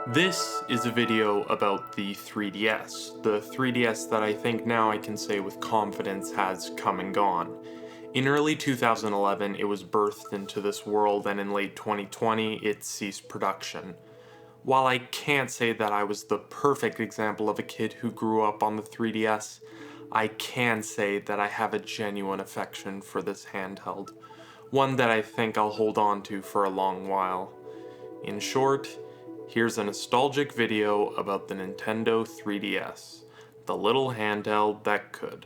This is a video about the 3DS. The 3DS that I think now I can say with confidence has come and gone. In early 2011, it was birthed into this world, and in late 2020, it ceased production. While I can't say that I was the perfect example of a kid who grew up on the 3DS, I can say that I have a genuine affection for this handheld. One that I think I'll hold on to for a long while. In short, here's a nostalgic video about the Nintendo 3DS, the little handheld that could.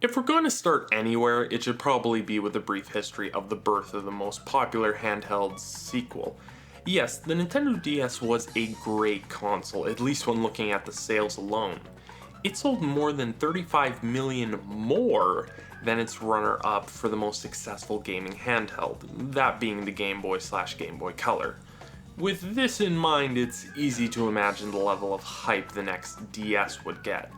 If we're going to start anywhere, it should probably be with a brief history of the birth of the most popular handheld's sequel. Yes, the Nintendo DS was a great console, at least when looking at the sales alone. It sold more than 35 million more than its runner-up for the most successful gaming handheld, that being the Game Boy/Game Boy Color. With this in mind, it's easy to imagine the level of hype the next DS would get.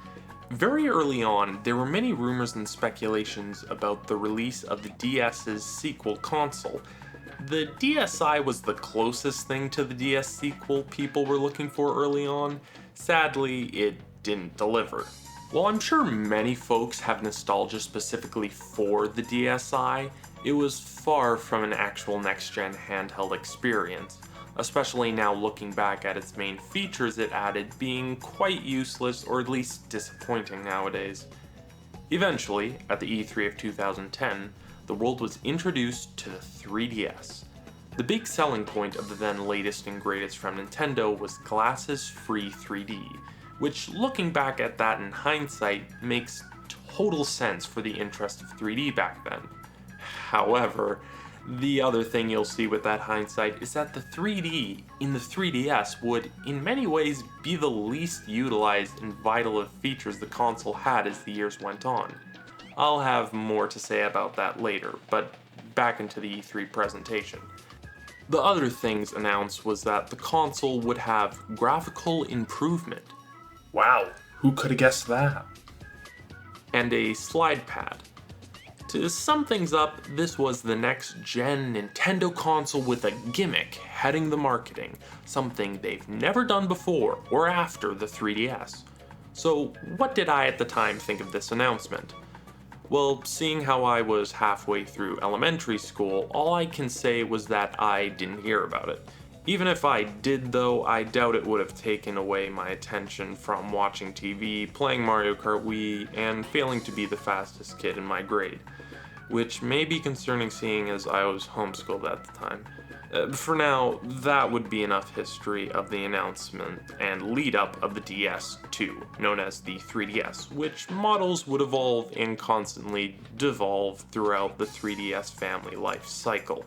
Very early on, there were many rumors and speculations about the release of the DS's sequel console. The DSi was the closest thing to the DS sequel people were looking for early on. Sadly, it didn't deliver. While I'm sure many folks have nostalgia specifically for the DSi, it was far from an actual next-gen handheld experience, especially now looking back at its main features it added being quite useless or at least disappointing nowadays. Eventually, at the E3 of 2010, the world was introduced to the 3DS. The big selling point of the then latest and greatest from Nintendo was glasses-free 3D, which, looking back at that in hindsight, makes total sense for the interest of 3D back then. However, the other thing you'll see with that hindsight is that the 3D in the 3DS would, in many ways, be the least utilized and vital of features the console had as the years went on. I'll have more to say about that later, but back into the E3 presentation. The other things announced was that the console would have graphical improvement. Wow, who could have guessed that? And a slide pad. To sum things up, this was the next-gen Nintendo console with a gimmick heading the marketing, something they've never done before or after the 3DS. So what did I at the time think of this announcement? Well, seeing how I was halfway through elementary school, all I can say was that I didn't hear about it. Even if I did though, I doubt it would have taken away my attention from watching TV, playing Mario Kart Wii, and failing to be the fastest kid in my grade. Which may be concerning seeing as I was homeschooled at the time. For now, that would be enough history of the announcement and lead up of the DS2, known as the 3DS, which models would evolve and constantly devolve throughout the 3DS family life cycle.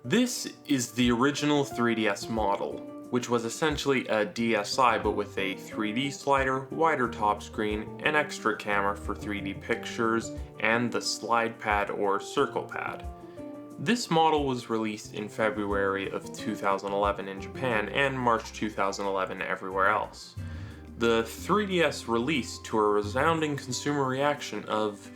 This is the original 3DS model, which was essentially a DSi but with a 3D slider, wider top screen, an extra camera for 3D pictures, and the slide pad or circle pad. This model was released in February of 2011 in Japan and March 2011 everywhere else. The 3DS released to a resounding consumer reaction of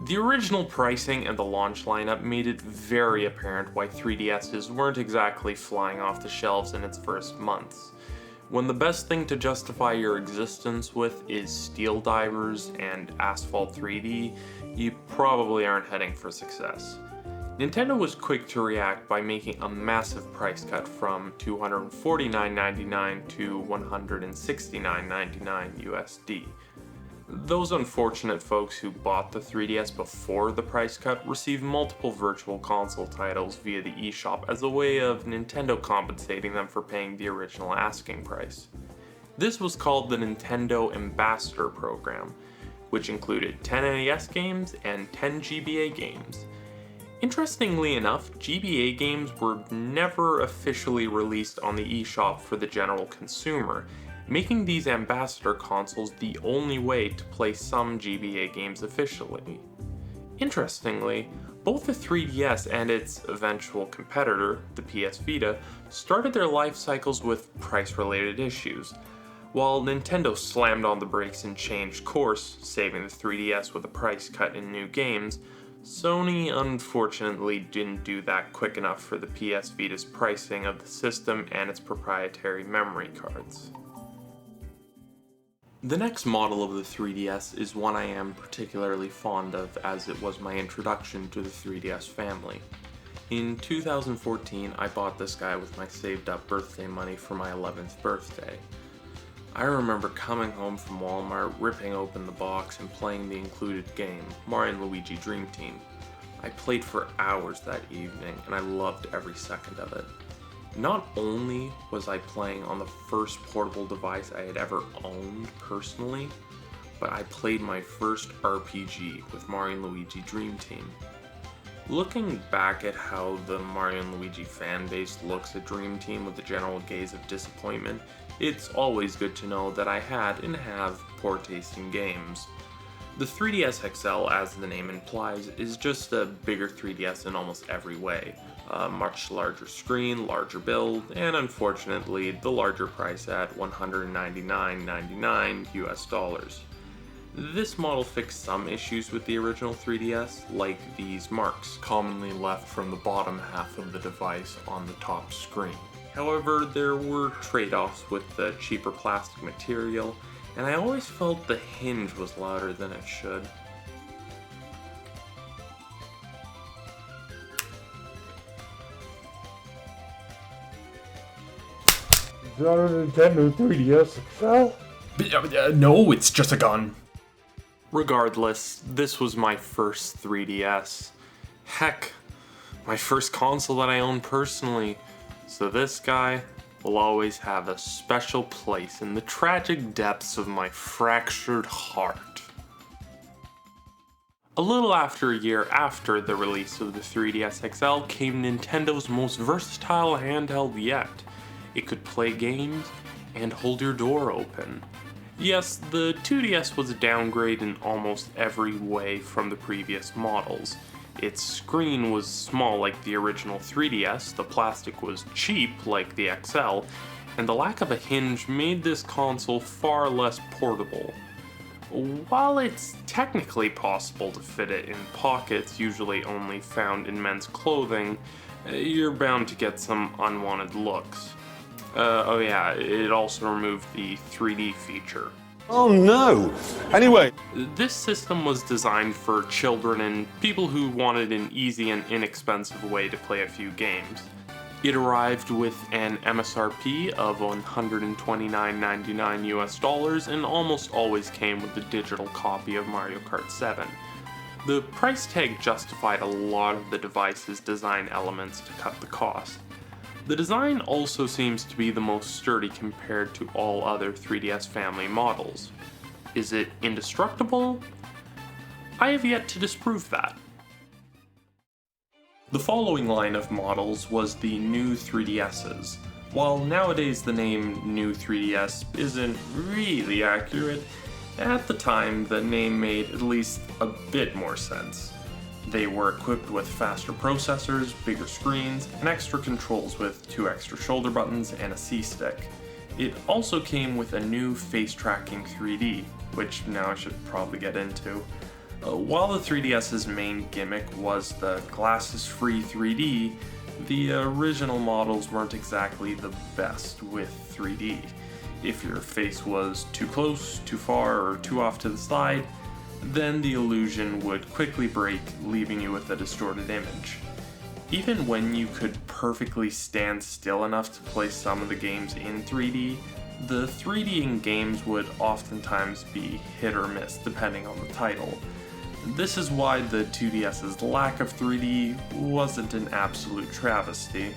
The original pricing and the launch lineup made it very apparent why 3DSs weren't exactly flying off the shelves in its first months. When the best thing to justify your existence with is Steel Divers and Asphalt 3D, you probably aren't heading for success. Nintendo was quick to react by making a massive price cut from $249.99 to $169.99 USD. Those unfortunate folks who bought the 3DS before the price cut received multiple virtual console titles via the eShop as a way of Nintendo compensating them for paying the original asking price. This was called the Nintendo Ambassador Program, which included 10 NES games and 10 GBA games. Interestingly enough, GBA games were never officially released on the eShop for the general consumer, making these Ambassador consoles the only way to play some GBA games officially. Interestingly, both the 3DS and its eventual competitor, the PS Vita, started their life cycles with price-related issues. While Nintendo slammed on the brakes and changed course, saving the 3DS with a price cut in new games, Sony unfortunately didn't do that quick enough for the PS Vita's pricing of the system and its proprietary memory cards. The next model of the 3DS is one I am particularly fond of, as it was my introduction to the 3DS family. In 2014, I bought this guy with my saved up birthday money for my 11th birthday. I remember coming home from Walmart, ripping open the box, and playing the included game, Mario & Luigi Dream Team. I played for hours that evening, and I loved every second of it. Not only was I playing on the first portable device I had ever owned personally, but I played my first RPG with Mario & Luigi Dream Team. Looking back at how the Mario & Luigi fanbase looks at Dream Team with the general gaze of disappointment, it's always good to know that I had and have poor taste in games. The 3DS XL, as the name implies, is just a bigger 3DS in almost every way. A much larger screen, larger build, and unfortunately the larger price at $199.99 US. This model fixed some issues with the original 3DS, like these marks, commonly left from the bottom half of the device on the top screen. However, there were trade-offs with the cheaper plastic material, and I always felt the hinge was louder than it should. Is that a Nintendo 3DS XL? No, it's just a gun. Regardless, this was my first 3DS. Heck, my first console that I owned personally. So this guy will always have a special place in the tragic depths of my fractured heart. A little after a year after the release of the 3DS XL came Nintendo's most versatile handheld yet. It could play games and hold your door open. Yes, the 2DS was a downgrade in almost every way from the previous models. Its screen was small like the original 3DS, the plastic was cheap like the XL, and the lack of a hinge made this console far less portable. While it's technically possible to fit it in pockets usually only found in men's clothing, you're bound to get some unwanted looks. Oh yeah, it also removed the 3D feature. Oh no! Anyway. This system was designed for children and people who wanted an easy and inexpensive way to play a few games. It arrived with an MSRP of $129.99 US and almost always came with a digital copy of Mario Kart 7. The price tag justified a lot of the device's design elements to cut the cost. The design also seems to be the most sturdy compared to all other 3DS family models. Is it indestructible? I have yet to disprove that. The following line of models was the new 3DSs. While nowadays the name New 3DS isn't really accurate, at the time the name made at least a bit more sense. They were equipped with faster processors, bigger screens, and extra controls with 2 extra shoulder buttons and a C-stick. It also came with a new face tracking 3D, which now I should probably get into. While the 3DS's main gimmick was the glasses-free 3D, the original models weren't exactly the best with 3D. If your face was too close, too far, or too off to the side, then the illusion would quickly break, leaving you with a distorted image. Even when you could perfectly stand still enough to play some of the games in 3D, the 3D in games would oftentimes be hit or miss depending on the title. This is why the 2DS's lack of 3D wasn't an absolute travesty,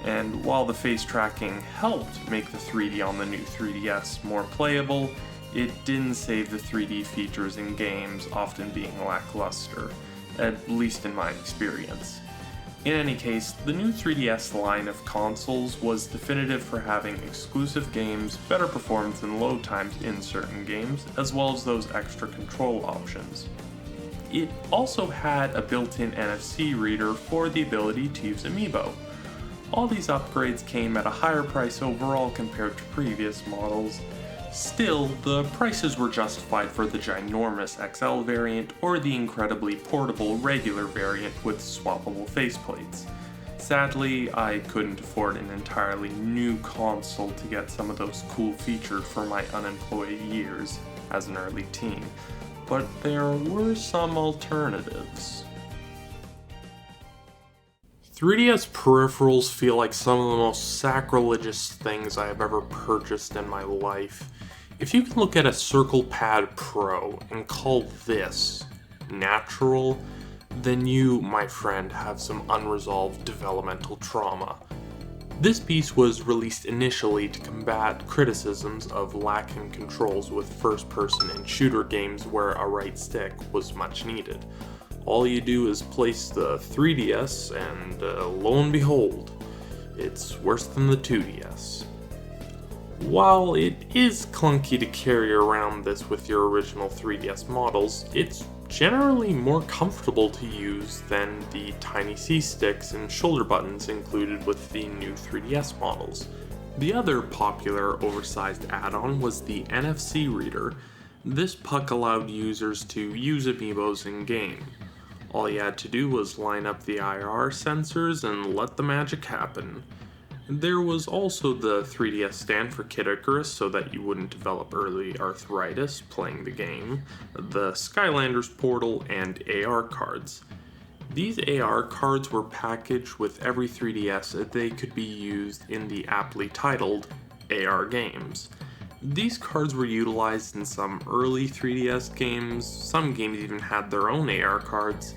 and while the face tracking helped make the 3D on the new 3DS more playable, it didn't save the 3D features in games often being lackluster, at least in my experience. In any case, the new 3DS line of consoles was definitive for having exclusive games, better performance and load times in certain games, as well as those extra control options. It also had a built-in NFC reader for the ability to use Amiibo. All these upgrades came at a higher price overall compared to previous models, Still, the prices were justified for the ginormous XL variant or the incredibly portable regular variant with swappable faceplates. Sadly, I couldn't afford an entirely new console to get some of those cool features for my unemployed years as an early teen, but there were some alternatives. 3DS peripherals feel like some of the most sacrilegious things I have ever purchased in my life. If you can look at a Circle Pad Pro and call this natural, then you, my friend, have some unresolved developmental trauma. This piece was released initially to combat criticisms of lacking controls with first-person and shooter games where a right stick was much needed. All you do is place the 3DS and lo and behold, it's worse than the 2DS. While it is clunky to carry around this with your original 3DS models, it's generally more comfortable to use than the tiny C-sticks and shoulder buttons included with the new 3DS models. The other popular oversized add-on was the NFC reader. This puck allowed users to use amiibos in-game. All you had to do was line up the IR sensors and let the magic happen. There was also the 3DS stand for Kid Icarus so that you wouldn't develop early arthritis playing the game, the Skylanders portal, and AR cards. These AR cards were packaged with every 3DS that they could be used in the aptly titled AR games. These cards were utilized in some early 3DS games, some games even had their own AR cards,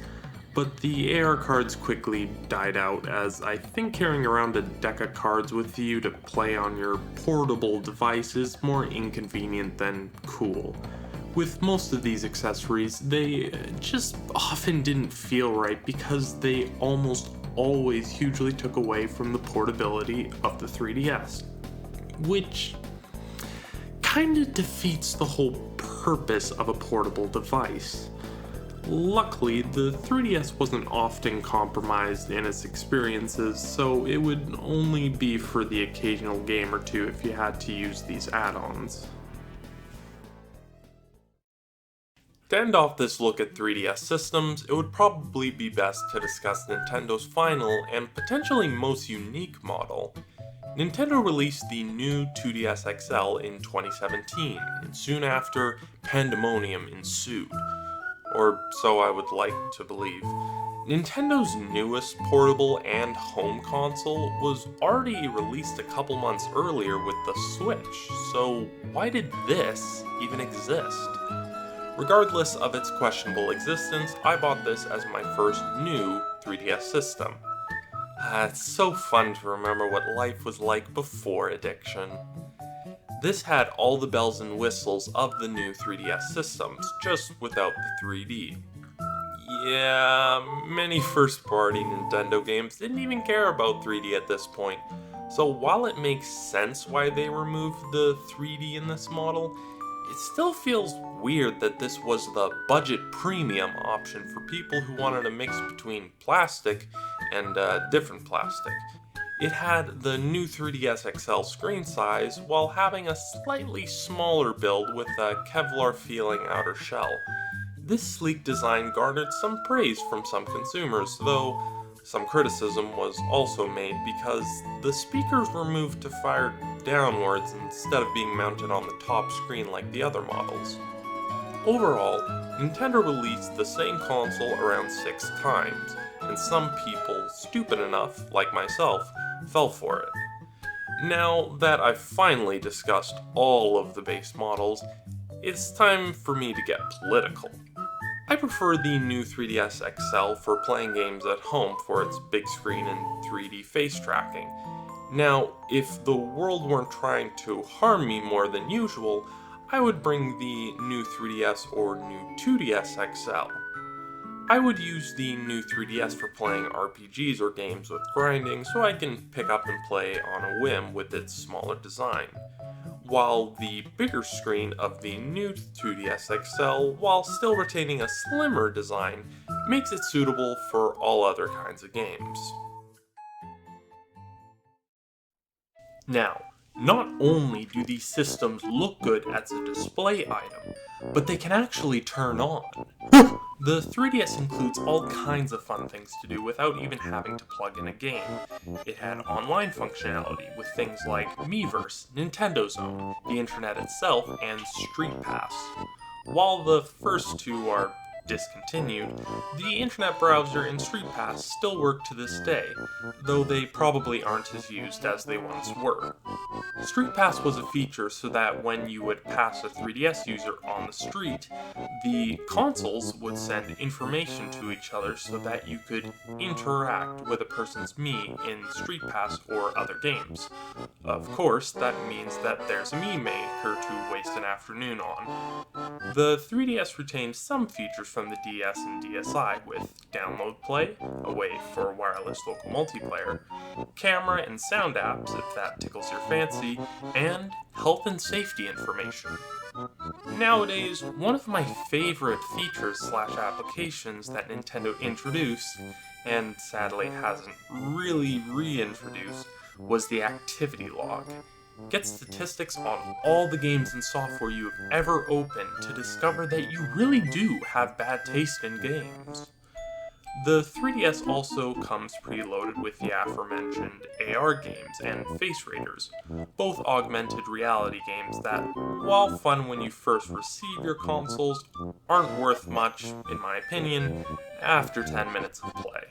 but the AR cards quickly died out as I think carrying around a deck of cards with you to play on your portable device is more inconvenient than cool. With most of these accessories, they just often didn't feel right because they almost always hugely took away from the portability of the 3DS, which kinda defeats the whole purpose of a portable device. Luckily, the 3DS wasn't often compromised in its experiences, so it would only be for the occasional game or two if you had to use these add-ons. To end off this look at 3DS systems, it would probably be best to discuss Nintendo's final and potentially most unique model. Nintendo released the new 2DS XL in 2017, and soon after, pandemonium ensued. Or so I would like to believe. Nintendo's newest portable and home console was already released a couple months earlier with the Switch, so why did this even exist? Regardless of its questionable existence, I bought this as my first new 3DS system. It's so fun to remember what life was like before addiction. This had all the bells and whistles of the new 3DS systems, just without the 3D. Yeah, many first-party Nintendo games didn't even care about 3D at this point, so while it makes sense why they removed the 3D in this model, it still feels weird that this was the budget premium option for people who wanted a mix between plastic and different plastic. It had the new 3DS XL screen size while having a slightly smaller build with a Kevlar feeling outer shell. This sleek design garnered some praise from some consumers, though some criticism was also made because the speakers were moved to fire downwards instead of being mounted on the top screen like the other models. Overall, Nintendo released the same console around 6 times, and some people, stupid enough, like myself, fell for it. Now that I've finally discussed all of the base models, it's time for me to get political. I prefer the new 3DS XL for playing games at home for its big screen and 3D face tracking. Now, if the world weren't trying to harm me more than usual, I would bring the new 3DS or new 2DS XL. I would use the new 3DS for playing RPGs or games with grinding so I can pick up and play on a whim with its smaller design, while the bigger screen of the new 2DS XL, while still retaining a slimmer design, makes it suitable for all other kinds of games. Now, Not only do these systems look good as a display item, but they can actually turn on. The 3DS includes all kinds of fun things to do without even having to plug in a game. It had online functionality with things like Miiverse, Nintendo Zone, the internet itself, and Street Pass. While the first two are discontinued, the internet browser and Street Pass still work to this day, though they probably aren't as used as they once were. Street Pass was a feature so that when you would pass a 3DS user on the street, the consoles would send information to each other so that you could interact with a person's Mii in Street Pass or other games. Of course, that means that there's a Mii maker to waste an afternoon on. The 3DS retains some features from the DS and DSi with download play, a way for wireless local multiplayer, camera and sound apps if that tickles your fancy, and health and safety information. Nowadays, one of my favorite features/applications that Nintendo introduced, and sadly hasn't really reintroduced, was the activity log. Get statistics on all the games and software you have ever opened to discover that you really do have bad taste in games. The 3DS also comes preloaded with the aforementioned AR games and face raiders, both augmented reality games that, while fun when you first receive your consoles, aren't worth much, in my opinion, after 10 minutes of play.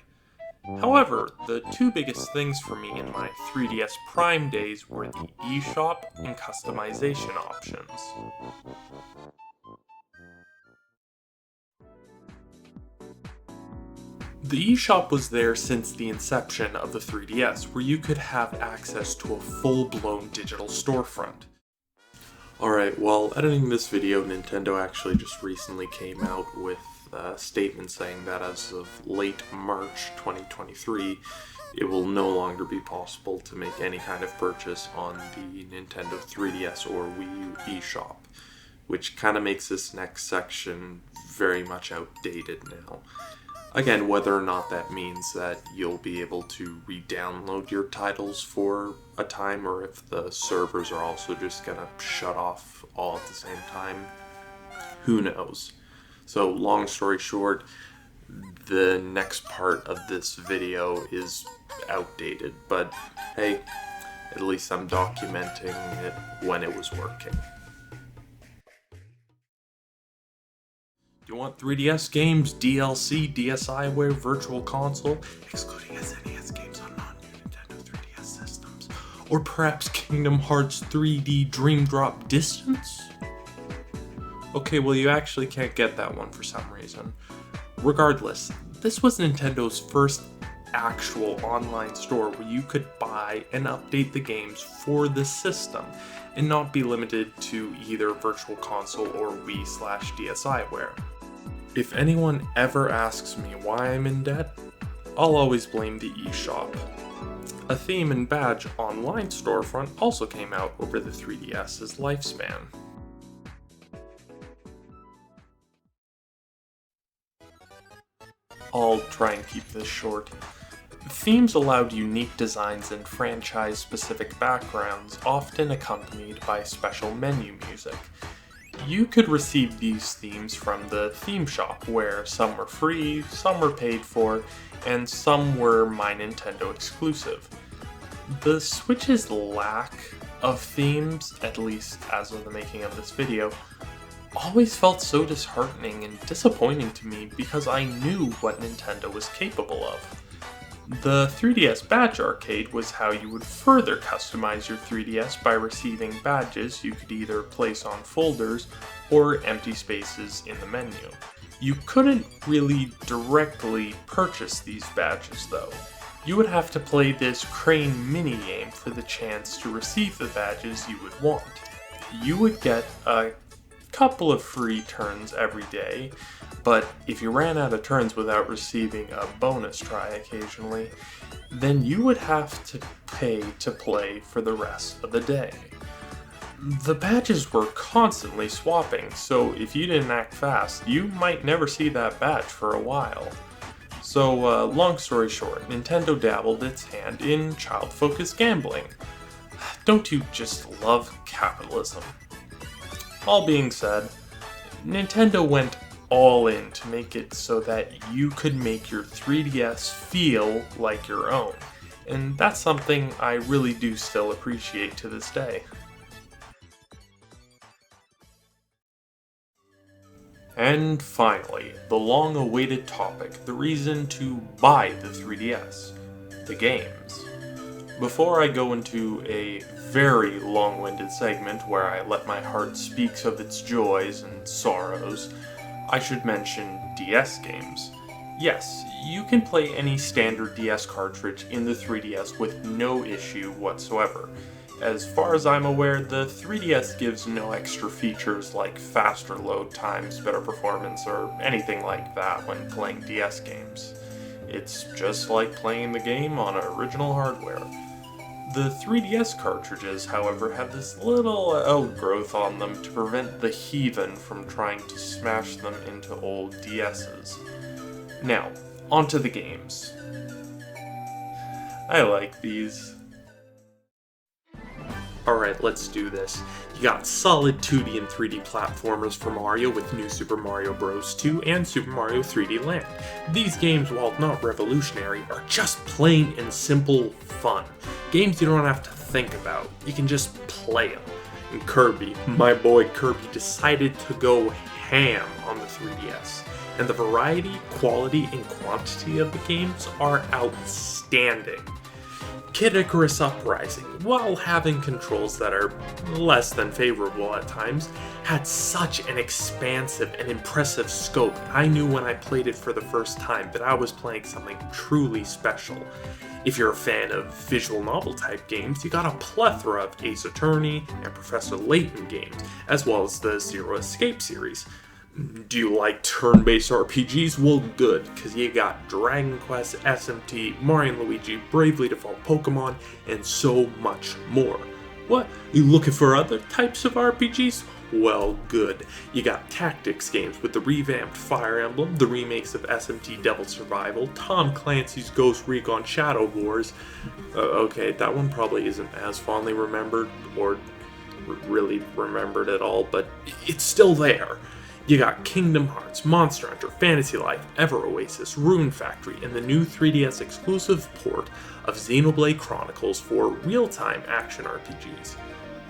However, the two biggest things for me in my 3DS Prime days were the eShop and customization options. The eShop was there since the inception of the 3DS, where you could have access to a full-blown digital storefront. Alright, while editing this video, Nintendo actually just recently came out with a statement saying that as of late March 2023, it will no longer be possible to make any kind of purchase on the Nintendo 3DS or Wii U eShop, which kind of makes this next section very much outdated now. Again, whether or not that means that you'll be able to re-download your titles for a time, or if the servers are also just gonna shut off all at the same time, who knows. So, long story short, the next part of this video is outdated, but hey, at least I'm documenting it when it was working. You want 3DS games, DLC, DSiWare, Virtual Console, excluding SNES games on non-Nintendo 3DS systems? Or perhaps Kingdom Hearts 3D Dream Drop Distance? Okay, well you actually can't get that one for some reason. Regardless, this was Nintendo's first actual online store where you could buy and update the games for the system and not be limited to either Virtual Console or Wii/DSiWare. If anyone ever asks me why I'm in debt, I'll always blame the eShop. A theme and badge online storefront also came out over the 3DS's lifespan. I'll try and keep this short. Themes allowed unique designs and franchise-specific backgrounds, often accompanied by special menu music. You could receive these themes from the theme shop, where some were free, some were paid for, and some were My Nintendo exclusive. The Switch's lack of themes, at least as of the making of this video, always felt so disheartening and disappointing to me because I knew what Nintendo was capable of. The 3DS Badge Arcade was how you would further customize your 3DS by receiving badges you could either place on folders or empty spaces in the menu. You couldn't really directly purchase these badges though. You would have to play this Crane minigame for the chance to receive the badges you would want. You would get a couple of free turns every day, but if you ran out of turns without receiving a bonus try occasionally, then you would have to pay to play for the rest of the day. The badges were constantly swapping, so if you didn't act fast, you might never see that badge for a while. So, long story short, Nintendo dabbled its hand in child-focused gambling. Don't you just love capitalism? All being said, Nintendo went all in to make it so that you could make your 3DS feel like your own, and that's something I really do still appreciate to this day. And finally, the long-awaited topic, the reason to buy the 3DS, the games. Before I go into a very long-winded segment where I let my heart speak of its joys and sorrows, I should mention DS games. Yes, you can play any standard DS cartridge in the 3DS with no issue whatsoever. As far as I'm aware, the 3DS gives no extra features like faster load times, better performance, or anything like that when playing DS games. It's just like playing the game on original hardware. The 3DS cartridges, however, have this little outgrowth on them to prevent the heathen from trying to smash them into old DS's. Now, onto the games. I like these. Alright, let's do this. You got solid 2D and 3D platformers for Mario with New Super Mario Bros. 2 and Super Mario 3D Land. These games, while not revolutionary, are just plain and simple fun. Games you don't have to think about, you can just play them. And Kirby, my boy Kirby, decided to go ham on the 3DS. And the variety, quality, and quantity of the games are outstanding. Kid Icarus Uprising, while having controls that are less than favorable at times, had such an expansive and impressive scope. I knew when I played it for the first time that I was playing something truly special. If you're a fan of visual novel type games, you got a plethora of Ace Attorney and Professor Layton games, as well as the Zero Escape series. Do you like turn-based RPGs? Well, good, because you got Dragon Quest, SMT, Mario & Luigi, Bravely Default Pokemon, and so much more. What? You looking for other types of RPGs? Well, good. You got tactics games with the revamped Fire Emblem, the remakes of SMT Devil Survival, Tom Clancy's Ghost Recon Shadow Wars. Okay, that one probably isn't as fondly remembered, or really remembered at all, but it's still there. You got Kingdom Hearts, Monster Hunter, Fantasy Life, Ever Oasis, Rune Factory, and the new 3DS exclusive port of Xenoblade Chronicles for real-time action RPGs.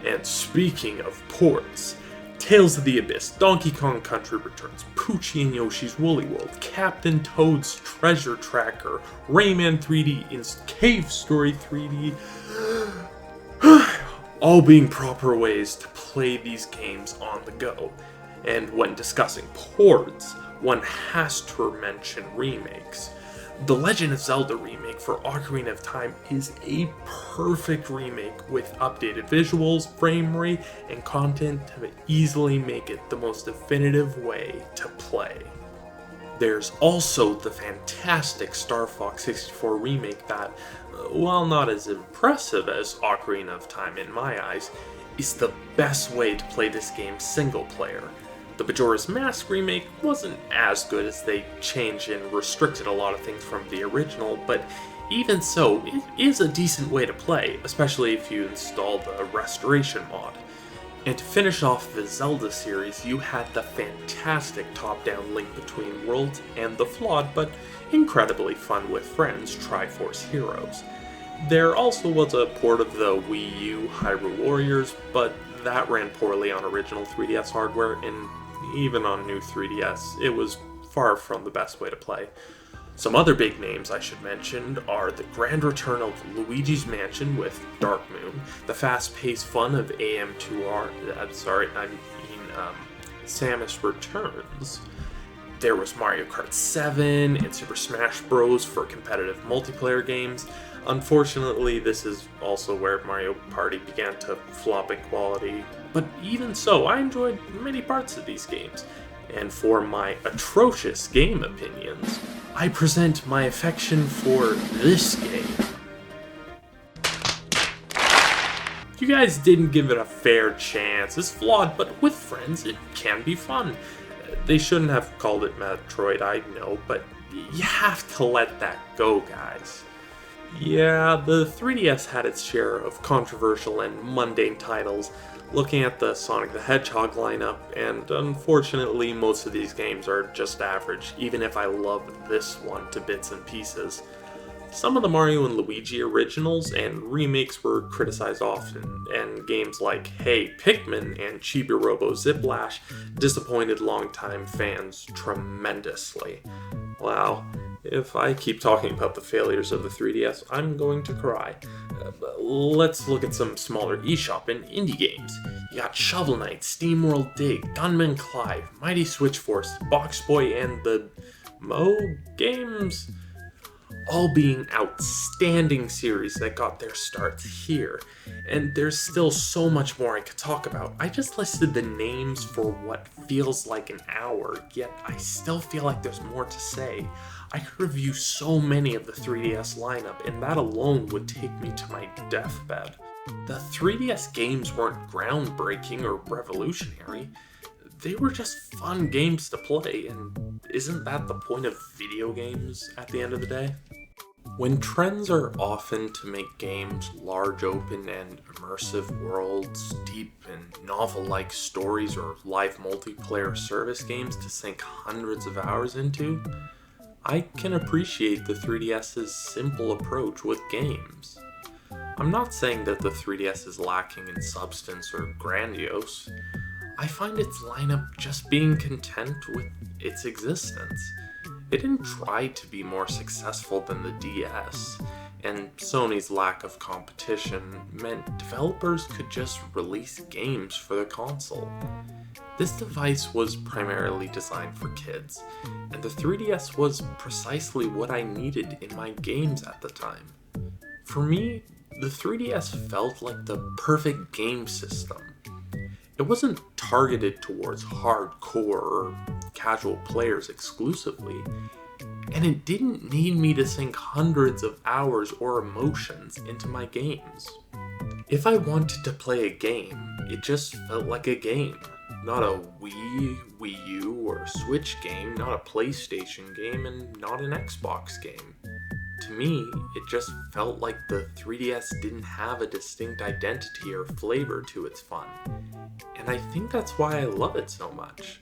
And speaking of ports, Tales of the Abyss, Donkey Kong Country Returns, Poochie and Yoshi's Woolly World, Captain Toad's Treasure Tracker, Rayman 3D, and Cave Story 3D, all being proper ways to play these games on the go. And when discussing ports, one has to mention remakes. The Legend of Zelda remake for Ocarina of Time is a perfect remake with updated visuals, frame rate, and content to easily make it the most definitive way to play. There's also the fantastic Star Fox 64 remake that, while not as impressive as Ocarina of Time in my eyes, is the best way to play this game single player. The Majora's Mask remake wasn't as good as they changed and restricted a lot of things from the original, but even so, it is a decent way to play, especially if you install the restoration mod. And to finish off the Zelda series, you had the fantastic top-down Link Between Worlds and the flawed but incredibly fun with friends Triforce Heroes. There also was a port of the Wii U Hyrule Warriors, but that ran poorly on original 3DS hardware, and even on new 3DS, it was far from the best way to play. Some other big names I should mention are the grand return of Luigi's Mansion with Dark Moon, the fast-paced fun of Samus Returns. There was Mario Kart 7 and Super Smash Bros. For competitive multiplayer games. Unfortunately, this is also where Mario Party began to flop in quality, but even so, I enjoyed many parts of these games. And for my atrocious game opinions, I present my affection for this game. You guys didn't give it a fair chance. It's flawed, but with friends, it can be fun. They shouldn't have called it Metroid, I know, but you have to let that go, guys. Yeah, the 3DS had its share of controversial and mundane titles, looking at the Sonic the Hedgehog lineup, and unfortunately most of these games are just average, even if I love this one to bits and pieces. Some of the Mario and Luigi originals and remakes were criticized often, and games like Hey Pikmin and Chibi Robo Ziplash disappointed longtime fans tremendously. Wow, if I keep talking about the failures of the 3DS, I'm going to cry. Let's look at some smaller eShop and indie games. You got Shovel Knight, SteamWorld Dig, Gunman Clive, Mighty Switch Force, Box Boy, and the Mo games? All being outstanding series that got their starts here, and there's still so much more I could talk about. I just listed the names for what feels like an hour, yet I still feel like there's more to say. I could review so many of the 3DS lineup, and that alone would take me to my deathbed. The 3DS games weren't groundbreaking or revolutionary. They were just fun games to play, and isn't that the point of video games at the end of the day? When trends are often to make games large open and immersive worlds, deep and novel-like stories, or live multiplayer service games to sink hundreds of hours into, I can appreciate the 3DS's simple approach with games. I'm not saying that the 3DS is lacking in substance or grandiose. I find its lineup just being content with its existence. It didn't try to be more successful than the DS, and Sony's lack of competition meant developers could just release games for the console. This device was primarily designed for kids, and the 3DS was precisely what I needed in my games at the time. For me, the 3DS felt like the perfect game system. It wasn't targeted towards hardcore or casual players exclusively, and it didn't need me to sink hundreds of hours or emotions into my games. If I wanted to play a game, it just felt like a game, not a Wii, Wii U, or Switch game, not a PlayStation game, and not an Xbox game. To me, it just felt like the 3DS didn't have a distinct identity or flavor to its fun, and I think that's why I love it so much.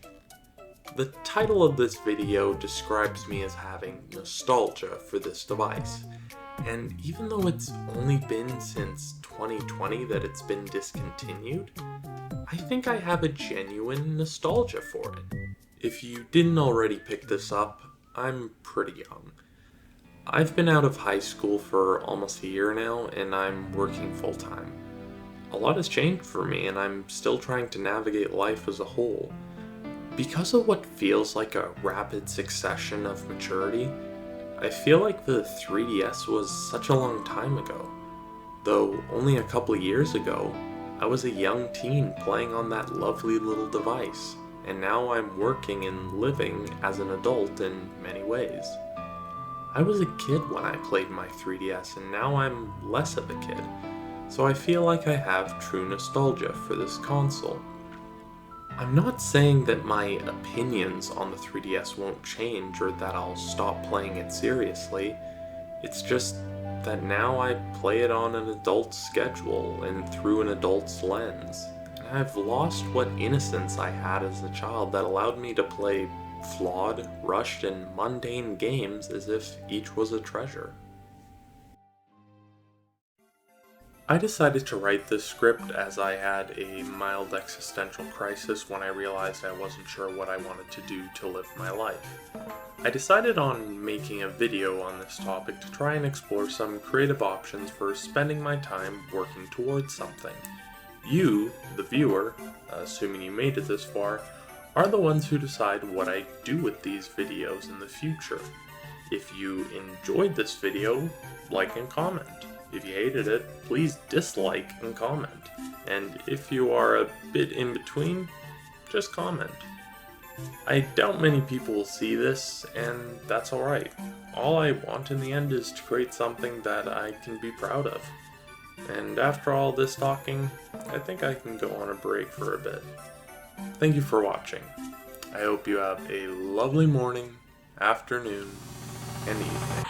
The title of this video describes me as having nostalgia for this device, and even though it's only been since 2020 that it's been discontinued, I think I have a genuine nostalgia for it. If you didn't already pick this up, I'm pretty young. I've been out of high school for almost a year now, and I'm working full-time. A lot has changed for me, and I'm still trying to navigate life as a whole. Because of what feels like a rapid succession of maturity, I feel like the 3DS was such a long time ago. Though only a couple of years ago, I was a young teen playing on that lovely little device, and now I'm working and living as an adult in many ways. I was a kid when I played my 3DS, and now I'm less of a kid, so I feel like I have true nostalgia for this console. I'm not saying that my opinions on the 3DS won't change or that I'll stop playing it seriously. It's just that now I play it on an adult's schedule and through an adult's lens. And I've lost what innocence I had as a child that allowed me to play flawed, rushed, and mundane games as if each was a treasure. I decided to write this script as I had a mild existential crisis when I realized I wasn't sure what I wanted to do to live my life. I decided on making a video on this topic to try and explore some creative options for spending my time working towards something. You, the viewer, assuming you made it this far, are the ones who decide what I do with these videos in the future. If you enjoyed this video, like and comment. If you hated it, please dislike and comment. And if you are a bit in between, just comment. I doubt many people will see this, and that's alright. All I want in the end is to create something that I can be proud of. And after all this talking, I think I can go on a break for a bit. Thank you for watching. I hope you have a lovely morning, afternoon, and evening.